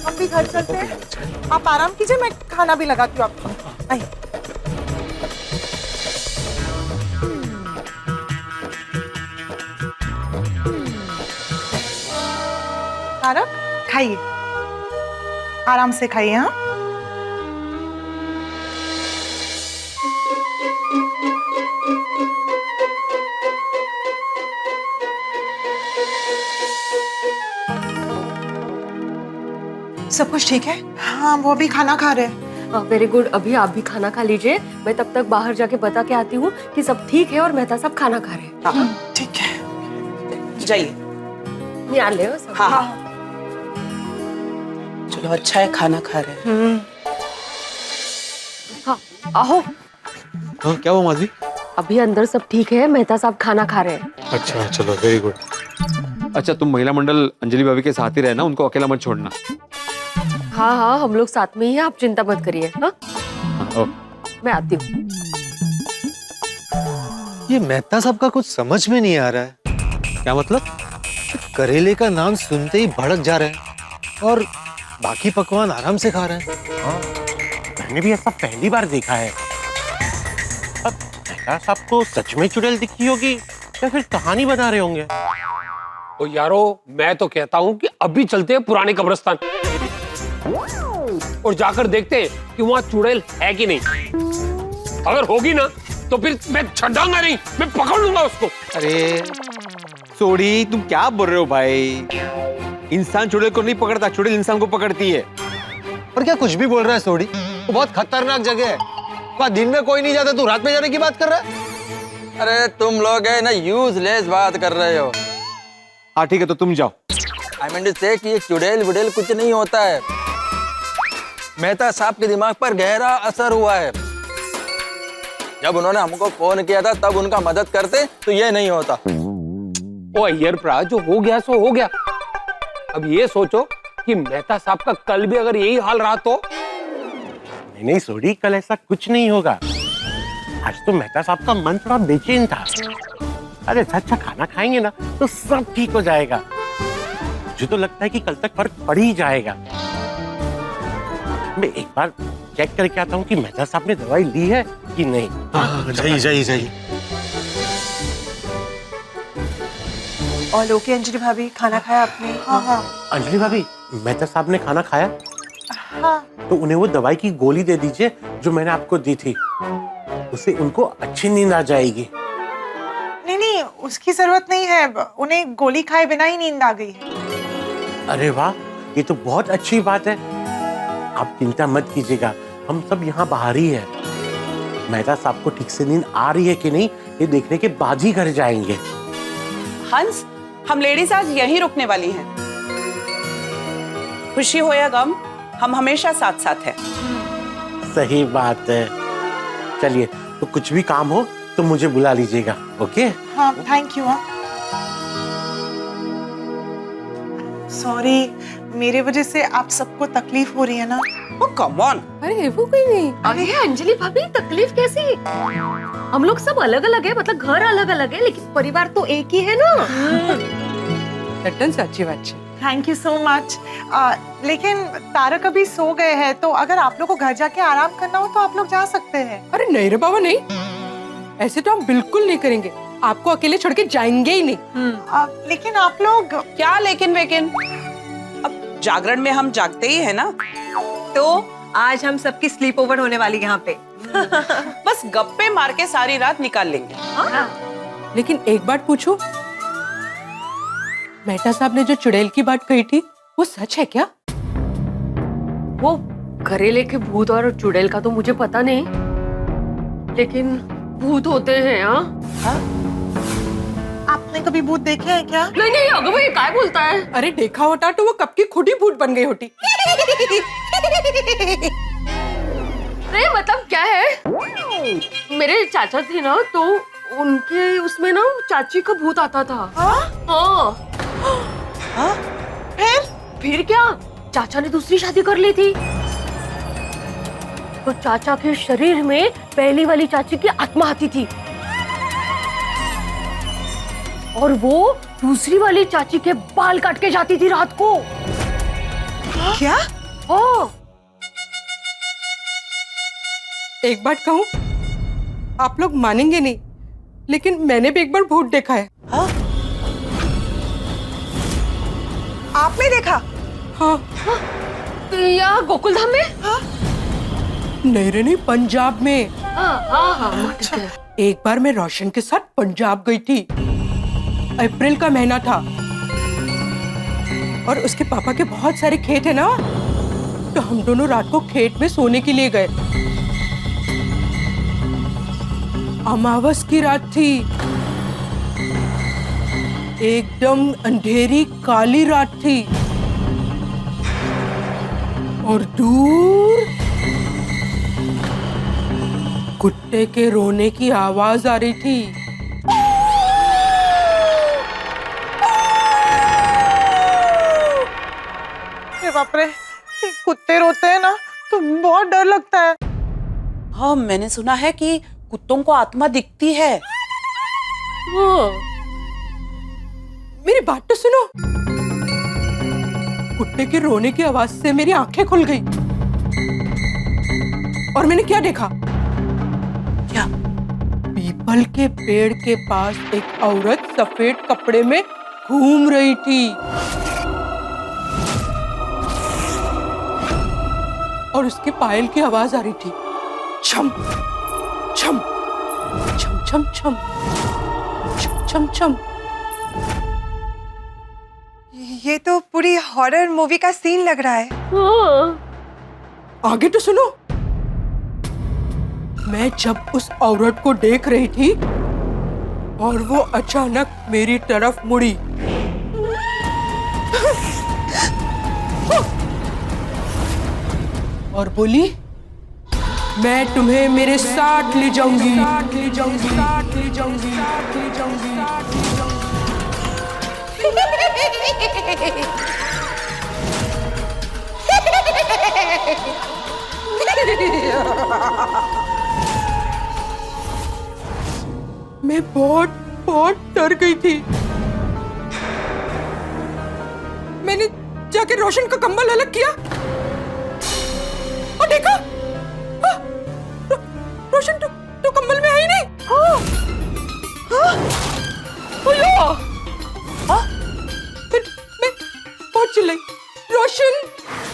हम भी घर चलते हैं। आप आराम कीजिए, मैं खाना भी लगाती हूँ आपको। आइए। तारक, खाइए, आराम से खाइए। हाँ, सब कुछ ठीक है? हाँ, वो भी खाना खा रहे हैं। Very good. अभी आप भी खाना खा लीजिए, मैं तब तक बाहर जाके बता के आती हूँ कि सब ठीक है और मेहता साहब खाना खा रहे हैं। हाँ, ठीक है, जाइए। यहाँ ले आओ सब। हाँ, चलो अच्छा है खाना खा रहे हैं। हाँ, आओ। हाँ, क्या हुआ माधवी? अभी अंदर सब ठीक है, मेहता साहब खाना खा रहे हैं। अच्छा चलो, वेरी गुड। अच्छा, तुम महिला मंडल अंजलि भाभी के साथ ही रहना, उनको अकेला मत छोड़ना। हाँ हाँ, हम लोग साथ में ही हैं, आप चिंता मत करिए। हाँ, मैं आती हूँ। ये मेहता साहब का कुछ समझ में नहीं आ रहा है। क्या मतलब? करेले का नाम सुनते ही भड़क जा रहे हैं और बाकी पकवान आराम से खा रहे हैं। हाँ, मैंने भी ऐसा पहली बार देखा है। अब मेहता साहब को सच में चुड़ैल दिखी होगी या फिर कहानी बना रहे होंगे। तो यारो, मैं तो कहता हूँ कि अभी चलते हैं पुराने कब्रिस्तान और जाकर देखते हैं कि वहाँ चुड़ैल है कि नहीं। अगर होगी ना तो फिर मैं छड़ाऊंगा नहीं, मैं पकड़ लूंगा उसको। अरे सोडी, तुम क्या बोल रहे हो भाई? इंसान चुड़ैल को नहीं पकड़ता, चुड़ैल इंसान को पकड़ती है। और क्या कुछ भी बोल रहा है सोडी? वो बहुत खतरनाक जगह है। वहाँ दिन में कोई नहीं जाता, तू रात में जाने की बात कर रहा है? अरे तुम लोग है ना यूजलेस बात कर रहे हो। हाँ ठीक है, तो तुम जाओ। आई मीन टू से कि ये चुड़ैल वुड़ैल कुछ नहीं होता है। मेहता साहब के दिमाग पर गहरा असर हुआ है। जब उन्होंने हमको फोन किया था तब उनका मदद करते तो ये नहीं होता। ओ अय्यर प्रा, जो हो गया सो हो गया। अब ये सोचो कि मेहता साहब का कल भी अगर यही हाल रहा तो। नहीं सोडी, कल ऐसा कुछ नहीं होगा। आज तो मेहता साहब का मन थोड़ा बेचैन था। अरे अच्छा खाना खाएंगे ना तो सब ठीक हो जाएगा। मुझे तो लगता है कि कल तक फर्क पड़ ही जाएगा। मैं एक बार चेक करके आता हूँ कि मेहता साहब ने दवाई ली है कि नहीं। जाइए जाइए जाइए। और ओके अंजलि भाभी, खाना खाया आपने? हाँ हाँ। अंजलि भाभी, मेहता साहब ने खाना खाया? हाँ। तो उन्हें वो दवाई की गोली दे दीजिए जो मैंने आपको दी थी, उससे उनको अच्छी नींद आ जाएगी। नहीं नहीं, उसकी जरूरत नहीं है, उन्हें गोली खाए बिना ही नींद आ गई है। अरे वाह, ये तो बहुत अच्छी बात है। आप चिंता मत कीजिएगा, हम सब यहाँ बाहर ही है। मेहता साहब को ठीक से नींद आ रही है कि नहीं ये देखने के बाद ही घर जाएंगे। हंस, हम लेडीज आज यहीं रुकने वाली हैं। खुशी हो या गम, हम हमेशा साथ साथ हैं। सही बात है। चलिए, तो कुछ भी काम हो तो मुझे बुला लीजिएगा, ओके? हाँ, थैंक यू। सॉरी, मेरे वजह से आप सबको तकलीफ हो रही है ना? Come on. अरे वो कोई नहीं। अरे अंजलि भाभी, तकलीफ कैसी? हम लोग सब अलग अलग है, मतलब घर अलग अलग है, लेकिन परिवार तो एक ही है ना। सच्ची बात है। Thank you so much. लेकिन तारक अभी सो गए हैं, तो अगर आप लोग को घर जाके आराम करना हो तो आप लोग जा सकते हैं। अरे नहीं रे बाबा, नहीं, ऐसे तो हम बिल्कुल नहीं करेंगे। आपको अकेले छोड़ के जाएंगे ही नहीं। लेकिन आप लोग क्या लेकिन वेकिन? अब जागरण में हम जागते ही है ना। तो आज हम सबकी स्लीप ओवर होने वाली यहाँ पे। बस गप्पे मार के सारी रात निकाल लेंगे। लेकिन एक बात पूछूं, मेहता साहब ने जो चुड़ैल की बात कही थी वो सच है क्या? वो घरेले के भूत और चुड़ैल का तो मुझे पता नहीं, लेकिन भूत होते हैं। हाँ, आपने कभी भूत देखे हैं क्या? नहीं नहीं, अगर भाई क्या बोलता है? अरे देखा होता तो वो कब की खुद ही भूत बन गई होती। अरे मतलब क्या है, मेरे चाचा थे ना, तो उनके उसमें ना चाची का भूत आता था। हाँ। फिर क्या, चाचा ने दूसरी शादी कर ली थी, तो चाचा के शरीर में पहली वाली चाची की आत्मा आती थी और वो दूसरी वाली चाची के बाल काट के जाती थी रात को। क्या? हाँ। एक बात कहूं, आप लोग मानेंगे नहीं, लेकिन मैंने भी एक बार भूत देखा है। हाँ? आपने देखा? हाँ। या गोकुल धाम में? हाँ? नहीं रे नहीं, पंजाब में। हाँ। एक बार मैं रोशन के साथ पंजाब गई थी। अप्रैल का महीना था और उसके पापा के बहुत सारे खेत है ना, तो हम दोनों रात को खेत में सोने के लिए गए। अमावस की रात थी, एकदम अंधेरी काली रात थी और दूर कुत्ते के रोने की आवाज आ रही थी। बाप रे, कुत्ते रोते हैं ना तो बहुत डर लगता है। हाँ, मैंने सुना है कि कुत्तों को आत्मा दिखती है। मेरी बात तो सुनो। कुत्ते के रोने की आवाज से मेरी आंखें खुल गई और मैंने क्या देखा? क्या? पीपल के पेड़ के पास एक औरत सफेद कपड़े में घूम रही थी और उसके पायल की आवाज आ रही थी, छम छम छम छम छम छम छम छम। ये तो पूरी हॉरर मूवी का सीन लग रहा है। आगे तो सुनो। मैं जब उस औरत को देख रही थी और वो अचानक मेरी तरफ मुड़ी और बोली, मैं तुम्हें मेरे साथ ले जाऊंगी, साथ ले जाऊंगी, साथ ले जाऊंगी, साथ ले जाऊंगी। मैं बहुत बहुत डर गई थी। मैंने जाके रोशन का कंबल अलग किया और देखा, रोशन तो कंबल में है ही नहीं। फिर मैं बहुत चिल्लाई, रोशन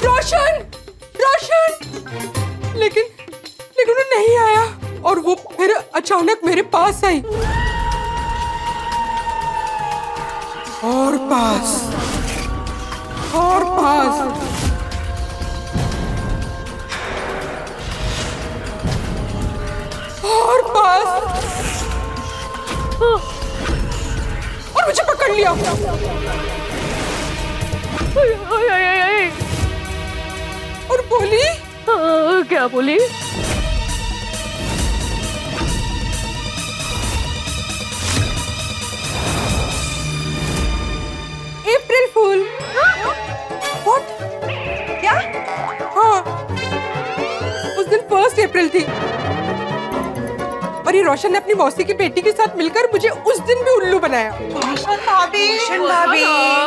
रोशन लेकिन लेकिन वो नहीं आया और वो फिर अचानक मेरे पास आई और पास और पास और पास और मुझे पकड़ लिया। और बोली क्या बोली? अप्रैल फूल। What? क्या? हाँ, उस दिन 1 अप्रैल थी और ये रोशन ने अपनी मौसी की बेटी के साथ मिलकर मुझे उस दिन भी उल्लू बनाया। रोशन भाभी,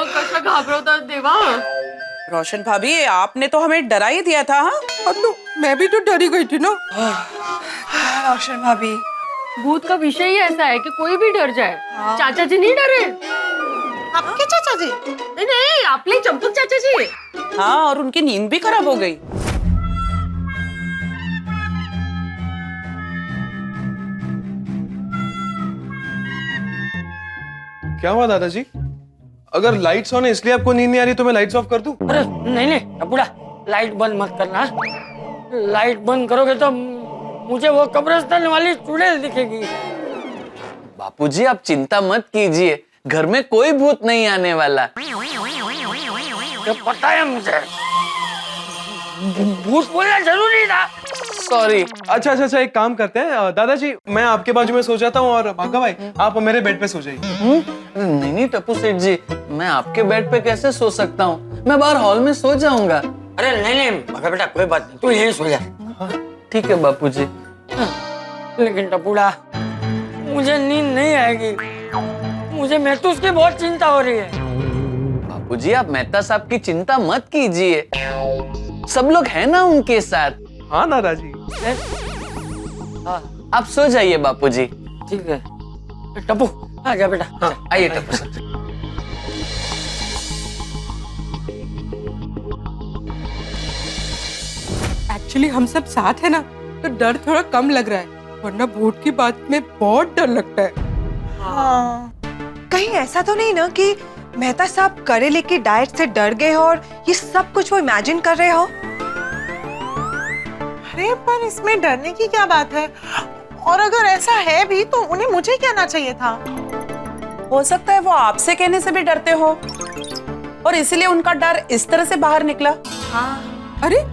कैसा घाबरा देवा। रोशन भाभी, आपने तो हमें डरा ही दिया था। हाँ? अब तो मैं भी तो डरी गई थी ना। रोशन भाभी, भूत का विषय ही ऐसा है कि कोई भी डर जाए। चाचा जी नहीं डरे? आपके चाचा जी? नहीं नहीं, आपने चंपक चाचा जी। हाँ, और उनकी नींद भी खराब हो गई। क्या हुआ दादाजी? अगर लाइट्स ऑन है इसलिए आपको नींद नहीं आ रही तो मैं लाइट्स ऑफ कर दूं? अरे नहीं नहीं टपुड़ा, लाइट बंद मत करना। लाइट बंद करोगे तो मुझे वो कब्रिस्तान वाली चुड़ैल दिखेगी। बापूजी आप चिंता मत कीजिए, घर में कोई भूत नहीं आने वाला। तो पता है मुझे, भूत बोलना जरूरी था। सॉरी। अच्छा अच्छा अच्छा, एक काम करते हैं दादाजी, मैं आपके बाजू में सो जाता हूँ और भागा भाई आप मेरे बेड पे सो जाइए। नहीं नहीं टप्पू सेठ जी, मैं आपके बेड पे कैसे सो सकता हूँ? मैं बाहर हॉल में सो जाऊंगा। अरे नहीं नहीं भागा बेटा, कोई बात नहीं, तू यहीं सो जा। ठीक है बापूजी। लेकिन टपुड़ा, मुझे नींद नहीं आएगी। मुझे महसूस की बहुत चिंता हो रही है। बापूजी आप मेहता साहब की चिंता मत कीजिए, सब लोग हैं ना उनके साथ। हाँ दादाजी। आप सो जाइए बापूजी। ठीक है टप्पू, आ जा बेटा। हाँ आइए टप्पू साहब। एक्चुअली हम सब साथ है ना, तो डर थोड़ा कम लग रहा है, वरना भूत की बात में बहुत डर लगता है। हाँ, कहीं ऐसा तो नहीं ना कि मेहता साहब करेले की डाइट से डर गए हो और ये सब कुछ वो इमेजिन कर रहे हो? अरे पर इसमें डरने की क्या बात है? और अगर ऐसा है भी तो उन्हें मुझे कहना चाहिए था। हो सकता है वो आपसे कहने से भी डरते हो और इसीलिए उनका डर इस तरह से बाहर निकला। हाँ। अरे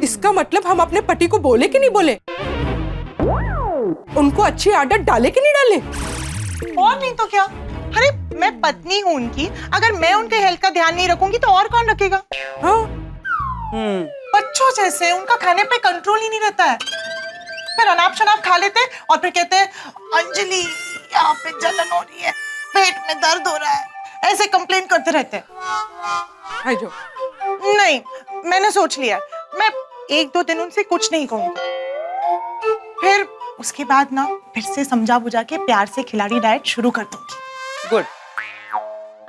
इसका मतलब हम अपने पति को बोले कि नहीं बोले? उनको अच्छी आदत डाले कि नहीं डाले? और नहीं तो क्या। अरे मैं पत्नी हूँ उनकी, अगर मैं उनके हेल्थ का ध्यान नहीं रखूंगी तो और कौन रखेगा? हाँ। बच्चों जैसे उनका खाने पे कंट्रोल ही नहीं रहता है। फिर अनाप शनाप खा लेते और फिर कहते हैं अंजलि यहाँ पे जलन हो रही है, पेट में दर्द हो रहा है, ऐसे कंप्लेन करते रहते हैं। नहीं, मैंने सोच लिया, मैं 1-2 दिन उनसे कुछ नहीं कहूंगी, फिर उसके बाद ना फिर से समझा बुझा के प्यार से खिलाड़ी डाइट शुरू कर दूंगी। गुड।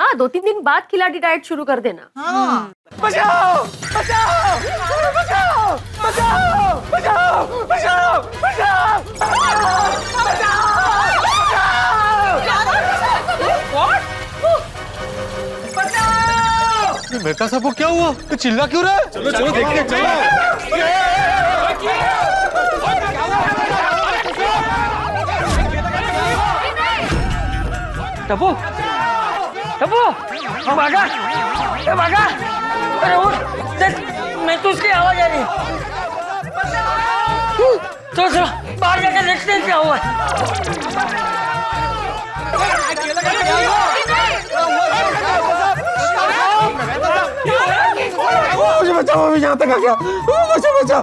हाँ, 2-3 दिन बाद खिलाड़ी डाइट शुरू कर देना। हाँ। बचाओ बचाओ बचाओ बचाओ बचाओ बचाओ बचाओ। मेहता साहब को क्या हुआ? तो चिल्ला क्यों रहा है? चलो चलो देखते हैं, चलो। टप्पू, टप्पू, भागा, भागा। अरे उठ, देख, मैं तो उसकी आवाज आ रही है। चलो चलो बाहर जाकर देखते हैं क्या हुआ। मुझे बचाओ, मैं यहाँ तक आ गया। मुझे बचाओ।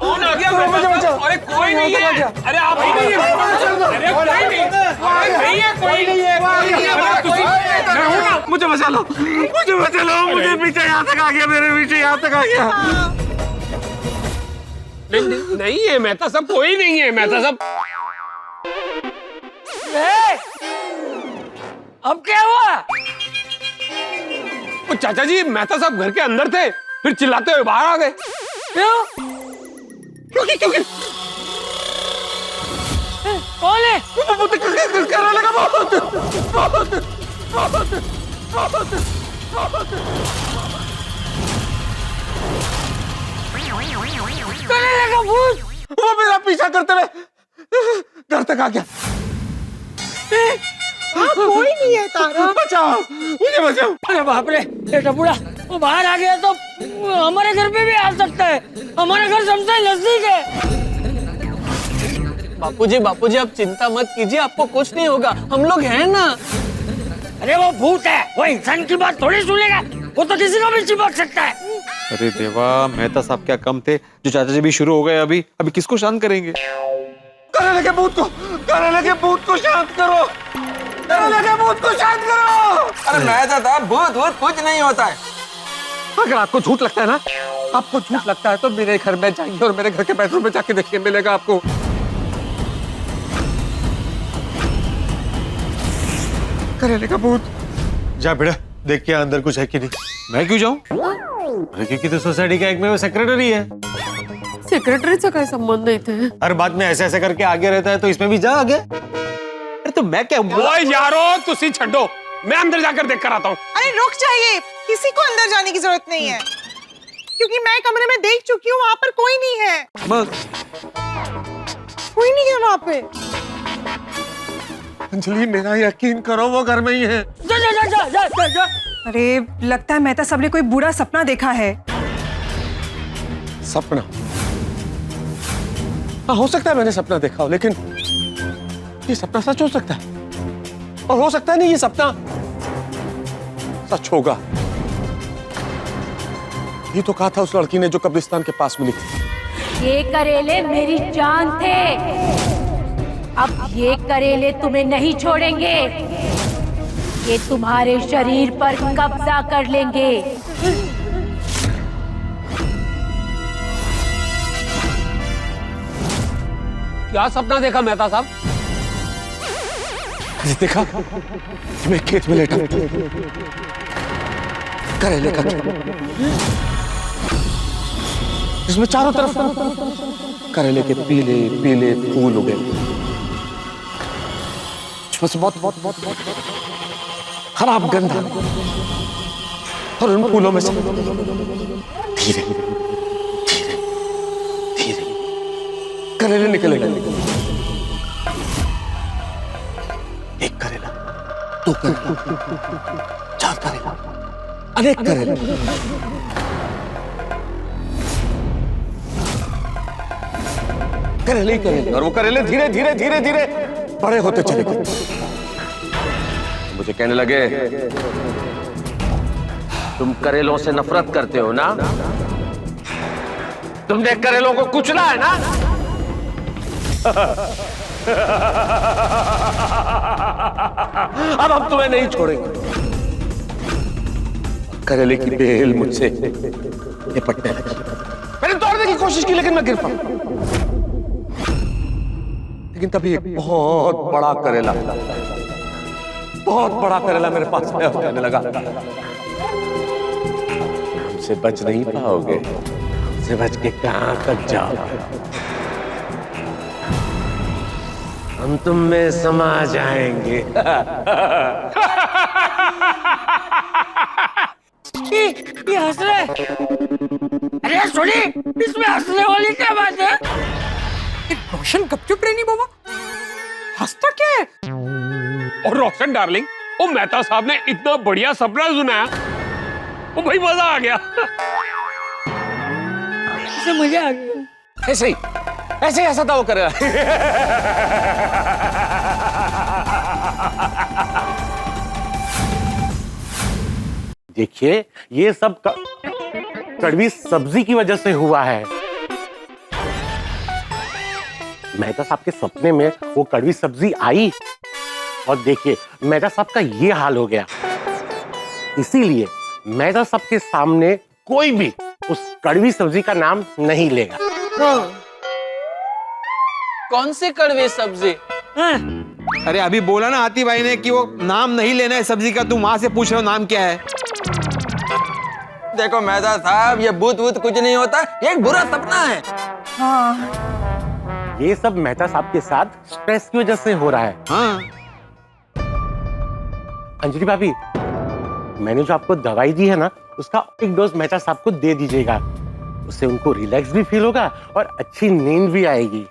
कौन आ गया? मुझे बचाओ। अरे कोई नहीं है। अरे आप ही नहीं है। अरे कोई नहीं है, कोई नहीं है। मैं हूँ ना, मुझे बचा लो, मुझे बचा लो। मुझे पीछे यहाँ तक आ गया, मेरे पीछे यहाँ तक आ गया। नहीं है मेहता साहब, कोई नहीं है मेहता साहब। अब क्या हुआ? चाचा जी, मेहता साहब घर के अंदर थे, फिर चिल्लाते हुए बाहर आ गए। क्यों? क्यों गिर? कौन है? करेले का भूत, भूत, भूत, भूत, भूत। करेले का भूत। वो मेरा पीछा करते हुए घर तक आ गया। कोई नहीं है तारा। बचाओ, मुझे बचाओ। अरे बाप रे, ये टपुड़ा वो बाहर आ गया तो हमारे घर पे भी आ सकता है। हमारा घर सबसे नजदीक है। बापूजी आप चिंता मत कीजिए, आपको कुछ नहीं होगा, हम लोग हैं ना। अरे वो भूत है, वो इंसान की बात थोड़ी सुनेगा, वो तो किसी को भी चिपक सकता है। अरे देवा, मेहता साहब क्या कम थे जो चाचा जी भी शुरू हो गए। अभी किसको शांत करेंगे? करेले के भूत को शांत करो। करेले के भूत को शांत करो। अरे मेहता साहब, भूत कुछ नहीं होता है। अगर आपको झूठ लगता है ना, आपको झूठ लगता है तो मेरे घर में जाइए और मेरे घर के बेडरूम में जाके देखिए, मिलेगा आपको। करेले का भूत। जा बेटा, देख के अंदर कुछ है कि नहीं। मैं क्यों जाऊं? अरे क्योंकि तो सोसाइटी का एक में वो सेक्रेटरी है। सेक्रेटरी से कोई संबंध नहीं थे। हर बात में ऐसे ऐसे करके आगे रहता है, तो इसमें भी जा आगे। अरे तो मैं क्या ओए यारो, तुसी छड्डो, मैं अंदर जाकर देख कर आता हूँ। अरे रुक जाइए, किसी को अंदर जाने की जरूरत नहीं है, क्योंकि मैं कमरे में देख चुकी हूँ, वहाँ पर कोई नहीं है। कोई नहीं है वहाँ पे। अंजलि, मेरा यकीन करो, वो घर में ही है। जा जा जा जा जा जा। अरे लगता है मेहता साहब ने कोई बुरा सपना देखा है। सपना? हाँ, हो सकता है मैंने सपना देखा हो, लेकिन ये सपना सच हो सकता है, और हो सकता है नहीं ये सपना सच होगा। ये तो कहा था उस लड़की ने जो कब्रिस्तान के पास मिली थी। ये करेले मेरी जान थे, अब ये करेले तुम्हें नहीं छोड़ेंगे, ये तुम्हारे शरीर पर कब्जा कर लेंगे। क्या सपना देखा मेहता साहब? देखा, मैं खेत में लेटा करेले का इसमें चारों तरफ करेले के पीले पीले फूल उगे, बहुत खराब गंध, और उन फूलों में से धीरे धीरे धीरे करेले निकलेगा। एक करेला, दो करेला, चार करेला, अनेक करेले। करेले ही करेले, और वो करेले धीरे धीरे धीरे धीरे बड़े होते चले गए। मुझे कहने लगे, तुम करेलों से नफरत करते हो ना? तुमने करेलों को कुचला है ना? अब हम तुम्हें नहीं छोड़ेंगे। करेले की बेल मुझसे निपटने लगी। मैंने तोड़ने की कोशिश की, लेकिन मैं गिर पड़ा। लेकिन तभी एक बहुत बड़ा करेला मेरे पास आने लगा। हमसे बच नहीं पाओगे, हमसे बच के कहां तक जाओगे? हम तुम में समा जाएंगे। ये हंस रहे। अरे सुनी, इसमें हंसने वाली क्या बात है? रोशन गपचुप रहनी बाबा, हंसता क्या है? और रोशन डार्लिंग, वो मेहता साहब ने इतना बढ़िया सपना सुनाया, वो भाई मजा आ गया। इसे मजा आ गया। ऐसे ही ऐसा था वो करेला। देखिए, ये सब कड़वी सब्जी की वजह से हुआ है। मेहता साहब के सपने में वो कड़वी सब्जी आई, और देखिए मेहता साहब का ये हाल हो गया। इसीलिए मेहता साहब के सामने कोई भी उस कड़वी सब्जी का नाम नहीं लेगा। कौन सी कड़वी सब्जी? अरे अभी बोला ना आती भाई ने कि वो नाम नहीं लेना है सब्जी का, तुम वहां से पूछ रहे हो नाम क्या है? देखो मेहता साहब, ये भूत कुछ नहीं होता, ये एक बुरा सपना है। हाँ ये सब मेहता साहब के साथ स्ट्रेस की वजह से हो रहा है। हाँ। अंजलि भाभी, मैंने जो आपको दवाई दी है ना, उसका एक डोज मेहता साहब को दे दीजिएगा। उससे उनको रिलैक्स भी फील होगा और अच्छी नींद भी आएगी।